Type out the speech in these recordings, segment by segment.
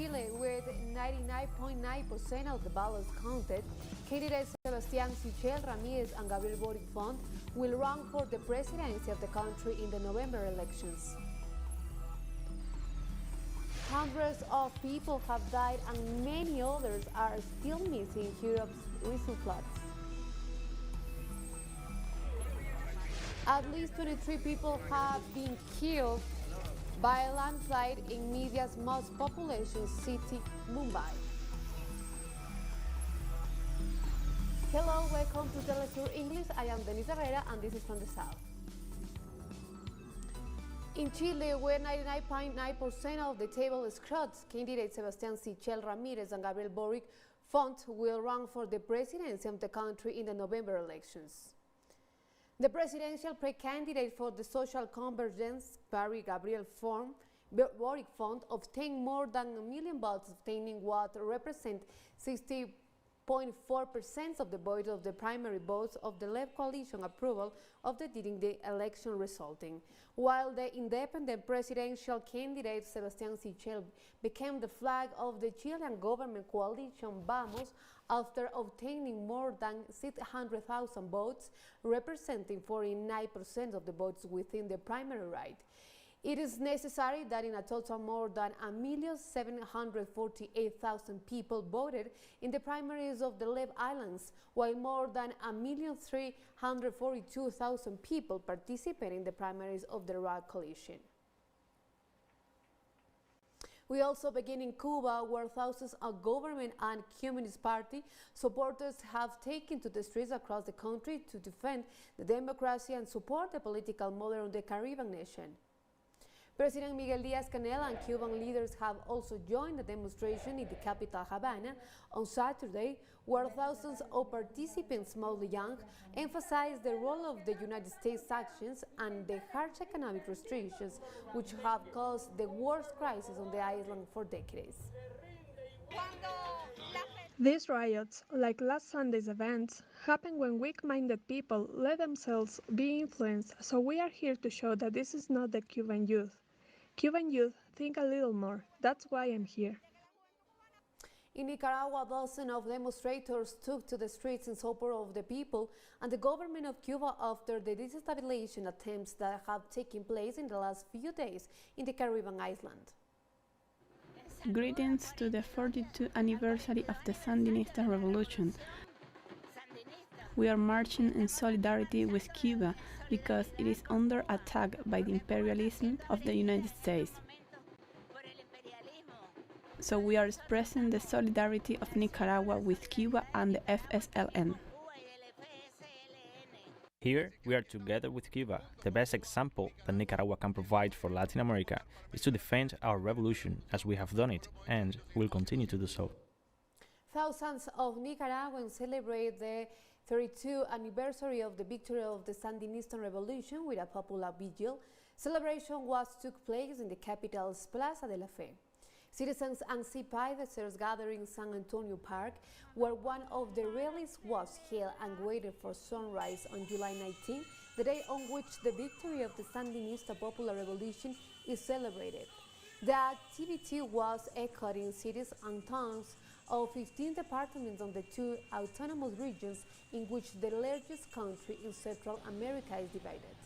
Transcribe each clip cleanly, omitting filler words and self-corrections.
Chile, with 99.9% of the ballots counted, candidates Sebastián Sichel, Ramirez and Gabriel Boric Font will run for the presidency of the country in the November elections. Hundreds of people have died and many others are still missing in Europe's recent floods. At least 23 people have been killed by a landslide in India's most populous city, Mumbai. Hello, welcome to TeleSUR English. I am Denise Herrera and this is from the South. In Chile, where 99.9% of the table is crowded, candidates Sebastián Sichel, Ramirez and Gabriel Boric Font will run for the presidency of the country in the November elections. The presidential pre-candidate for the social convergence party, Gabriel Boric Font, obtained more than 1 million votes, obtaining what represent 60.4% of the votes of the primary votes of the left coalition approval of the election resulting, while the independent presidential candidate Sebastián Sichel became the flag of the Chilean government coalition Vamos after obtaining more than 600,000 votes, representing 49% of the votes within the primary right. It is necessary that in a total more than 1,748,000 people voted in the primaries of the left islands, while more than 1,342,000 people participated in the primaries of the right coalition. We also begin in Cuba, where thousands of government and Communist Party supporters have taken to the streets across the country to defend the democracy and support the political model of the Caribbean nation. President Miguel Díaz-Canel and Cuban leaders have also joined the demonstration in the capital Havana on Saturday, where thousands of participants, mostly young, emphasized the role of the United States sanctions and the harsh economic restrictions which have caused the worst crisis on the island for decades. These riots, like last Sunday's events, happen when weak-minded people let themselves be influenced, so we are here to show that this is not the Cuban youth. Cuban youth think a little more. That's why I'm here. In Nicaragua, dozens of demonstrators took to the streets in support of the people and the government of Cuba after the destabilization attempts that have taken place in the last few days in the Caribbean island. Greetings to the 42nd anniversary of the Sandinista revolution. We are marching in solidarity with Cuba because it is under attack by the imperialism of the United States. So we are expressing the solidarity of Nicaragua with Cuba and the FSLN. Here, we are together with Cuba. The best example that Nicaragua can provide for Latin America is to defend our revolution as we have done it and will continue to do so. Thousands of Nicaraguans celebrate the 32nd anniversary of the victory of the Sandinista revolution with a popular vigil. Celebration took place in the capital's Plaza de la Fe. Citizens and sympathizers gathered in San Antonio Park, where one of the rallies was held and waited for sunrise on July 19, the day on which the victory of the Sandinista Popular Revolution is celebrated. The activity was echoed in cities and towns of 15 departments on the two autonomous regions in which the largest country in Central America is divided.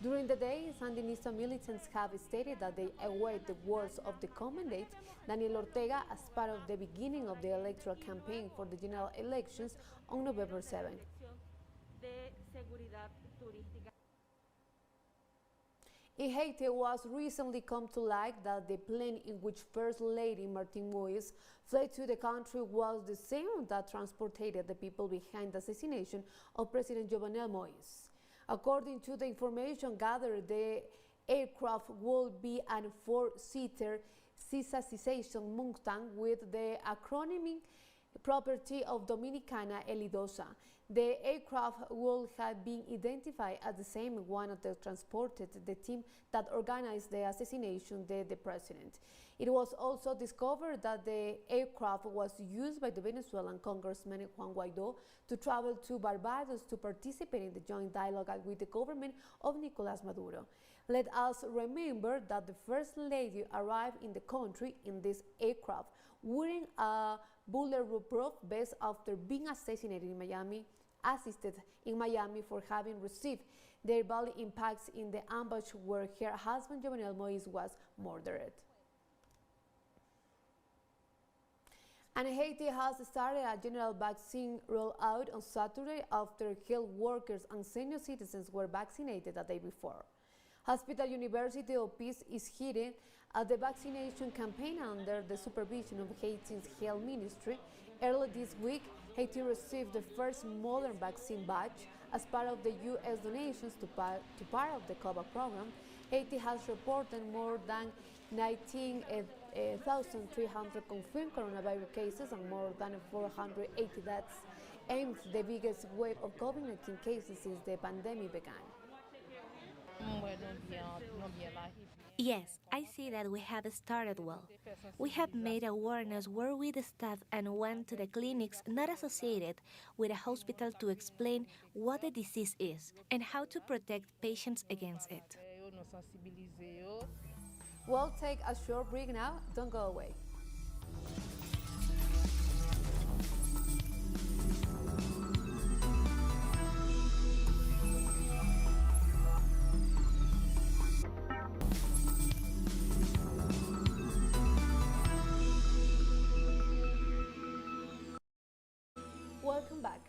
During the day, Sandinista militants have stated that they await the words of the commandant Daniel Ortega as part of the beginning of the electoral campaign for the general elections on November 7. In Haiti, it was recently come to light that the plane in which First Lady Martine Moïse fled to the country was the same that transported the people behind the assassination of President Jovenel Moïse. According to the information gathered, the aircraft will be a 4-seater Cessation Mustang with the acronym property of Dominicana Elidosa. The aircraft would have been identified as the same one that transported the team that organized the assassination of the president. It was also discovered that the aircraft was used by the Venezuelan Congressman Juan Guaidó to travel to Barbados to participate in the joint dialogue with the government of Nicolás Maduro. Let us remember that the First Lady arrived in the country in this aircraft, wearing a bulletproof vest after being assassinated in Miami for having received their body impacts in the ambush where her husband Jovenel Moïse was murdered. And Haiti has started a general vaccine rollout on Saturday after health workers and senior citizens were vaccinated the day before. Hospital University of Peace is heading the vaccination campaign under the supervision of Haiti's health ministry. Early this week, Haiti received the first modern vaccine batch as part of the U.S. donations to part of the COVAX program. Haiti has reported more than 19,300 confirmed coronavirus cases and more than 480 deaths, aims the biggest wave of COVID-19 cases since the pandemic began. Yes, I see that we have started well. We have made awareness where we the staff and went to the clinics not associated with a hospital to explain what the disease is and how to protect patients against it. We'll take a short break now. Don't go away. Welcome back.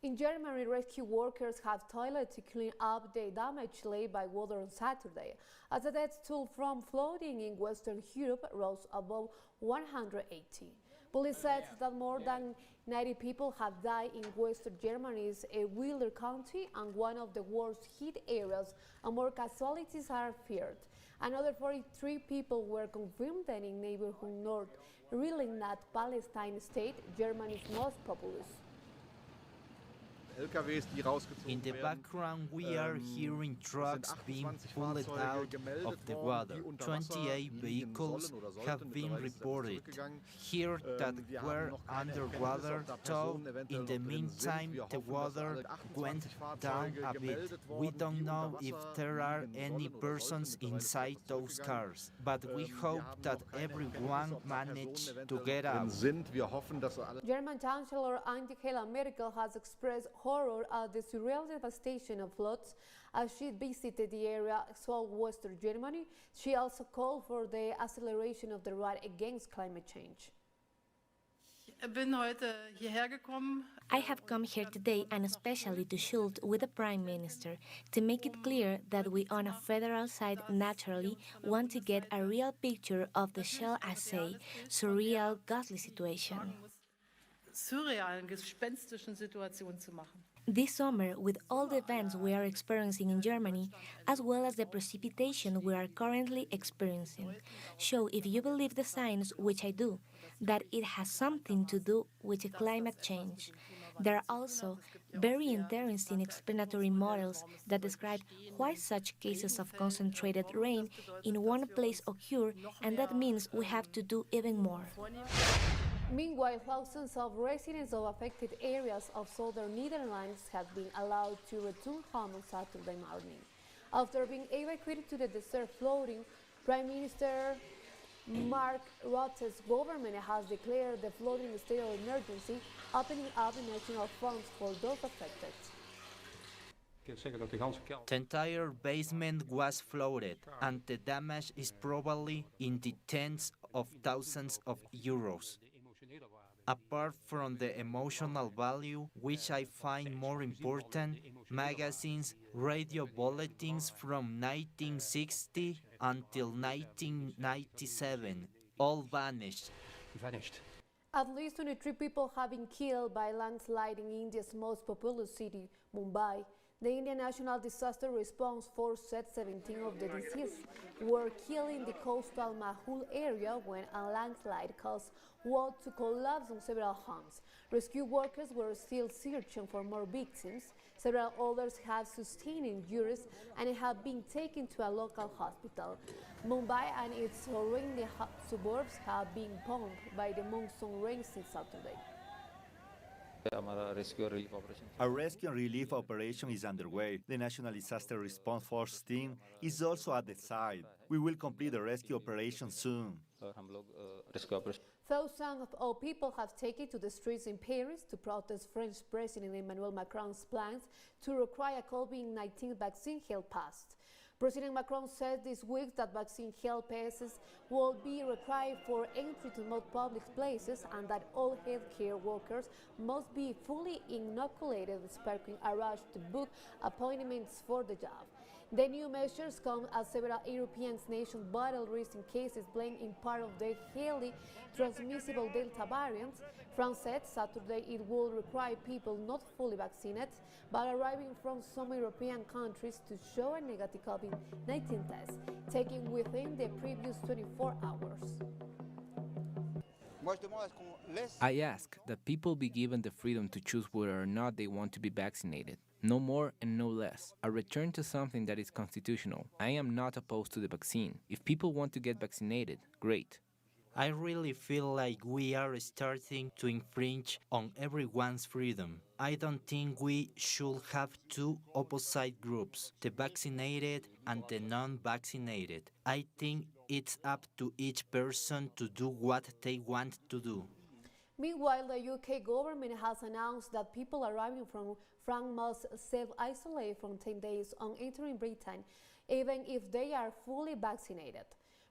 In Germany, rescue workers have toiled to clean up the damage laid by water on Saturday, as the death toll from flooding in Western Europe rose above 180. Police said that more than 90 people have died in Western Germany's Wieler County, and one of the worst hit areas, and more casualties are feared. Another 43 people were confirmed dead in neighborhood North Rhineland, Palestine state, Germany's most populous. In the background, we are hearing trucks being pulled out of the water. 28 vehicles have been reported here that were underwater, though in the meantime the water went down a bit. We don't know if there are any persons inside those cars, but we hope that everyone managed to get out. German Chancellor Angela Merkel has expressed horror at the surreal devastation of floods as she visited the area southwestern Germany. She also called for the acceleration of the fight against climate change. I have come here today and especially to Schultz with the Prime Minister to make it clear that we on a federal side naturally want to get a real picture of the shell assay, surreal, ghastly situation. This summer, with all the events we are experiencing in Germany, as well as the precipitation we are currently experiencing, show, if you believe the science, which I do, that it has something to do with climate change. There are also very interesting explanatory models that describe why such cases of concentrated rain in one place occur, and that means we have to do even more. Meanwhile, thousands of residents of affected areas of southern Netherlands have been allowed to return home on Saturday morning. After being evacuated to the desert flooding, Prime Minister Mark Rutte's government has declared the flooding state of emergency, opening up national funds for those affected. The entire basement was flooded, and the damage is probably in the tens of thousands of euros. Apart from the emotional value, which I find more important, magazines, radio bulletins from 1960 until 1997, all vanished. At least 23 people have been killed by landslide in India's most populous city, Mumbai. The Indian National Disaster Response Force said 17 of the deceased were killed in the coastal Mahul area when a landslide caused walls to collapse on several homes. Rescue workers were still searching for more victims. Several others have sustained injuries and have been taken to a local hospital. Mumbai and its surrounding suburbs have been pumped by the monsoon rain since Saturday. Our rescue and relief operation is underway. The National Disaster Response Force team is also at the site. We will complete the rescue operation soon. Thousands of people have taken to the streets in Paris to protest French President Emmanuel Macron's plans to require COVID-19 vaccine health pass. President Macron said this week that vaccine health passes will be required for entry to most public places and that all healthcare workers must be fully inoculated, sparking a rush to book appointments for the job. The new measures come as several European nations battle recent cases blamed in part of the highly transmissible Delta variant. France said Saturday it will require people not fully vaccinated but arriving from some European countries to show a negative COVID-19 test taken within the previous 24 hours. I ask that people be given the freedom to choose whether or not they want to be vaccinated. No more and no less. A return to something that is constitutional. I am not opposed to the vaccine. If people want to get vaccinated, great. I really feel like we are starting to infringe on everyone's freedom. I don't think we should have two opposite groups, the vaccinated and the non-vaccinated. I think it's up to each person to do what they want to do. Meanwhile, the UK government has announced that people arriving from France must self-isolate for 10 days on entering Britain, even if they are fully vaccinated.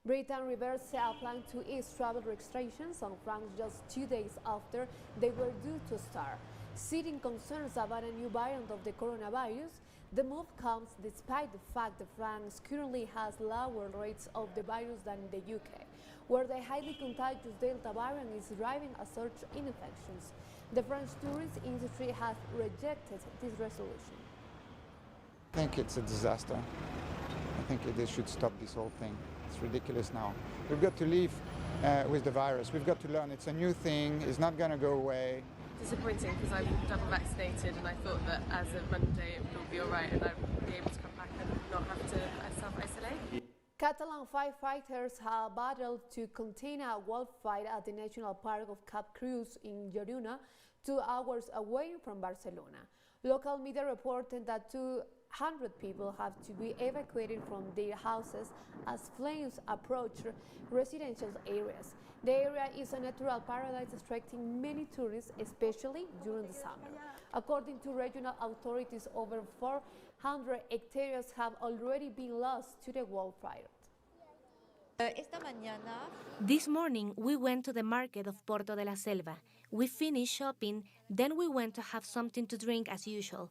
Britain reversed a plan to ease travel restrictions on France just 2 days after they were due to start. Citing concerns about a new variant of the coronavirus, the move comes despite the fact that France currently has lower rates of the virus than the UK, where the highly contagious Delta variant is driving a surge in infections. The French tourist industry has rejected this resolution. I think it's a disaster. I think they should stop this whole thing. It's ridiculous now. We've got to live with the virus. We've got to learn it's a new thing. It's not going to go away. Disappointing because I'm double vaccinated and I thought that as of Monday it would be alright and I'd be able to come back and not have to self-isolate. Catalan firefighters have battled to contain a wildfire at the National Park of Cap Cruz in Girona, 2 hours away from Barcelona. Local media reported that 200 people have to be evacuated from their houses as flames approach residential areas. The area is a natural paradise attracting many tourists, especially during the summer. According to regional authorities, over 400 hectares have already been lost to the wildfire. This morning, we went to the market of Porto de la Selva. We finished shopping, then we went to have something to drink as usual.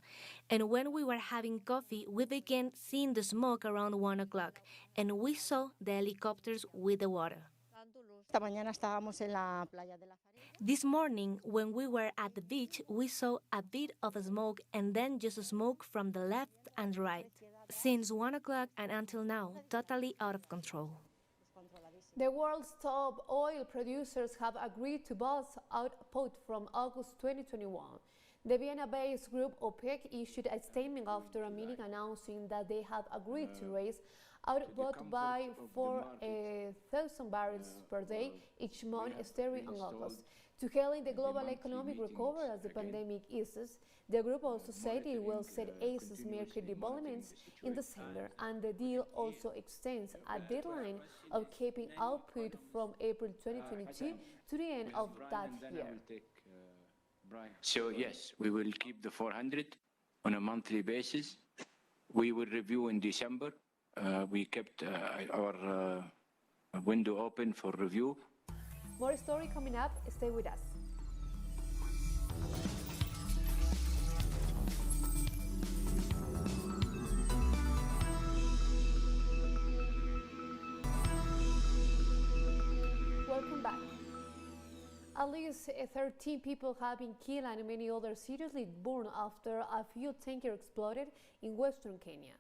And when we were having coffee, we began seeing the smoke around 1 o'clock, and we saw the helicopters with the water. This morning, when we were at the beach, we saw a bit of smoke and then just smoke from the left and right. Since 1 o'clock and until now, totally out of control. The world's top oil producers have agreed to boost output from August 2021. The Vienna-based group OPEC issued a statement after a meeting announcing that they had agreed to raise output by 4,000 barrels per day each month starting in August. To help the global economic recovery as the pandemic eases, the group also said it will set ACE's market developments in December, and the deal also extends a deadline of keeping output from April 2022 to the end of that year. So yes, we will keep the 400 on a monthly basis. We will review in December. We kept our window open for review. More story coming up. Stay with us. Welcome back. At least 13 people have been killed and many others seriously burned after a fuel tanker exploded in western Kenya.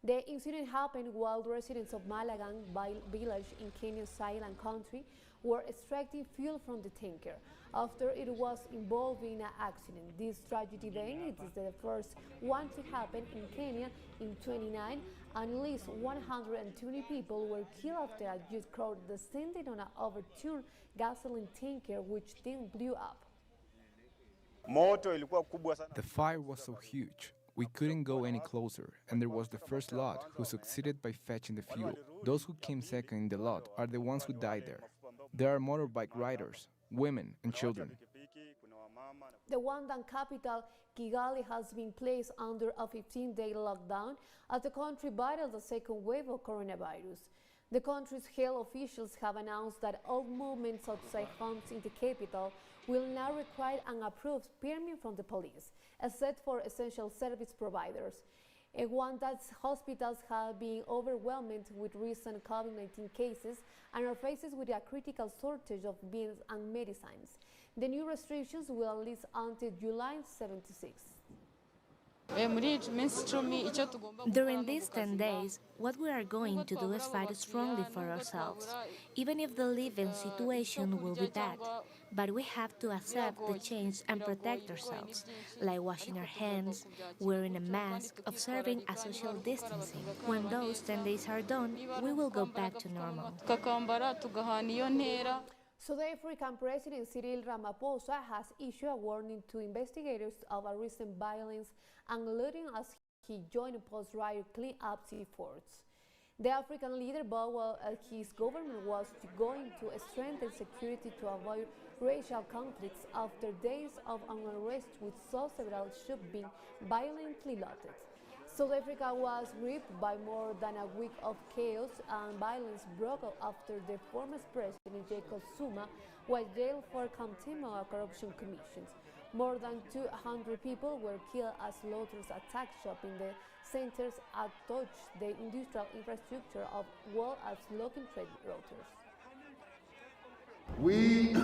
The incident happened while residents of Malagang village in Kenya's Sichel country were extracting fuel from the tanker after it was involved in an accident. This tragedy then is the first one to happen in Kenya in 29, and at least 120 people were killed after a huge crowd descended on an overturned gasoline tanker which then blew up. The fire was so huge, we couldn't go any closer, and there was the first lot who succeeded by fetching the fuel. Those who came second in the lot are the ones who died there. There are motorbike riders, women, and children. The Rwandan capital, Kigali, has been placed under a 15-day lockdown as the country battles the second wave of coronavirus. The country's health officials have announced that all movements outside homes in the capital will now require an approved permit from the police, except for essential service providers. Rwanda's hospitals have been overwhelmed with recent COVID-19 cases and are faced with a critical shortage of beds and medicines. The new restrictions will last until July 76. During these 10 days, what we are going to do is fight strongly for ourselves, even if the living situation will be bad. But we have to accept the change and protect ourselves, like washing our hands, wearing a mask, observing a social distancing. When those 10 days are done, we will go back to normal. South African President Cyril Ramaphosa has issued a warning to investigators of a recent violence and looting as he joined post-riot clean-up efforts. The African leader vowed his government was going to strengthen security to avoid racial conflicts after days of unrest with several shops being violently looted. South Africa was gripped by more than a week of chaos and violence broke out after the former president Jacob Zuma was jailed for contempt of corruption commissions. More than 200 people were killed as looters attacked shops in the centers and touched the industrial infrastructure as well as local trade routers. We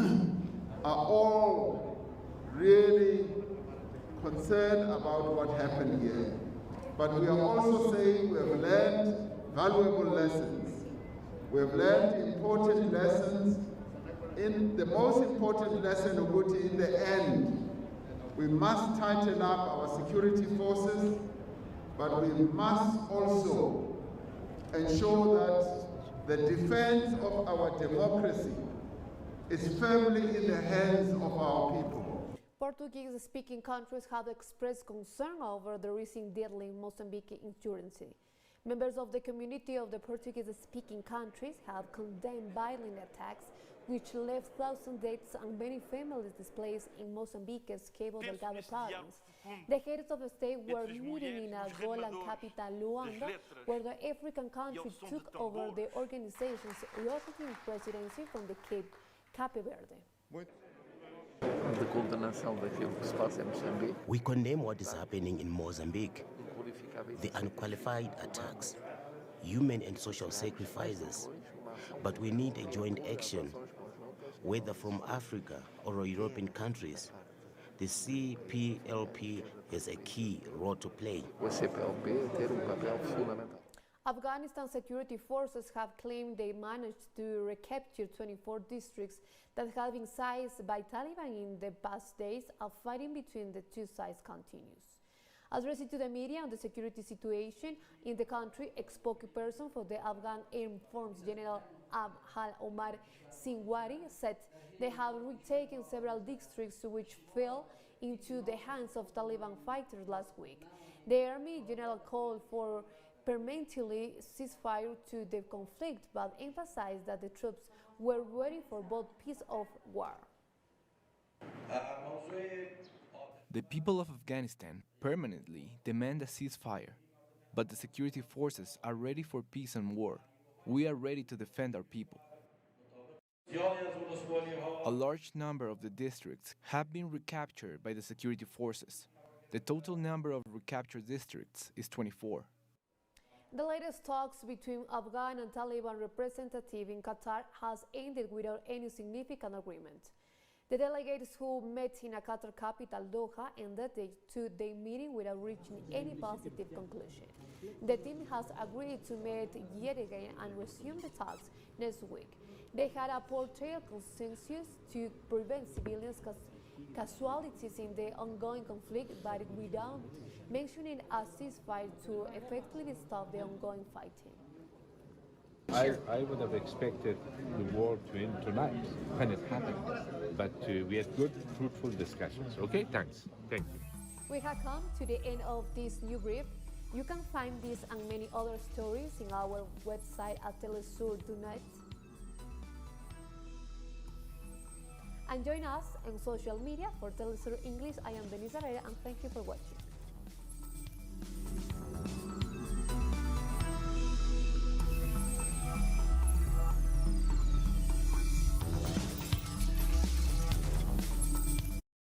are all really concerned about what happened here. But we are also saying we have learned valuable lessons. We have learned important lessons. In the most important lesson, in the end, we must tighten up our security forces, but we must also ensure that the defense of our democracy is firmly in the hands of our people. Portuguese-speaking countries have expressed concern over the recent deadly in Mozambique insurgency. Members of the community of the Portuguese-speaking countries have condemned violent attacks which left thousands deaths and many families displaced in Mozambique's Cabo Delgado province. The heads of the state were meeting in Angola capital Luanda, where the African country took over the organization's rotating presidency from the Cape Verde. We condemn what is happening in Mozambique, the unqualified attacks, human and social sacrifices, but we need a joint action, whether from Africa or European countries. The CPLP has a key role to play. Afghanistan security forces have claimed they managed to recapture 24 districts that had been seized by Taliban in the past days as fighting between the two sides continues. Addressing to the media on the security situation in the country, a spokesperson for the Afghan Armed Forces General Abhal Omar Sinwari said they have retaken several districts which fell into the hands of Taliban fighters last week. The Army General called for permanently ceasefire to the conflict, but emphasized that the troops were ready for both peace or war. The people of Afghanistan permanently demand a ceasefire, but the security forces are ready for peace and war. We are ready to defend our people. A large number of the districts have been recaptured by the security forces. The total number of recaptured districts is 24. The latest talks between Afghan and Taliban representatives in Qatar has ended without any significant agreement. The delegates who met in a Qatar capital, Doha, ended the two-day meeting without reaching any positive conclusion. The team has agreed to meet yet again and resume the talks next week. They had a portrayal consensus to prevent civilian casualties in the ongoing conflict, but without mentioning a ceasefire to effectively stop the ongoing fighting. I would have expected the war to end tonight when it happened, but we had good, fruitful discussions. Okay, thanks. Thank you. We have come to the end of this new brief. You can find this and many other stories in our website at TeleSUR.net. And join us on social media for TeleSUR English. I am Denise Herrera, and thank you for watching.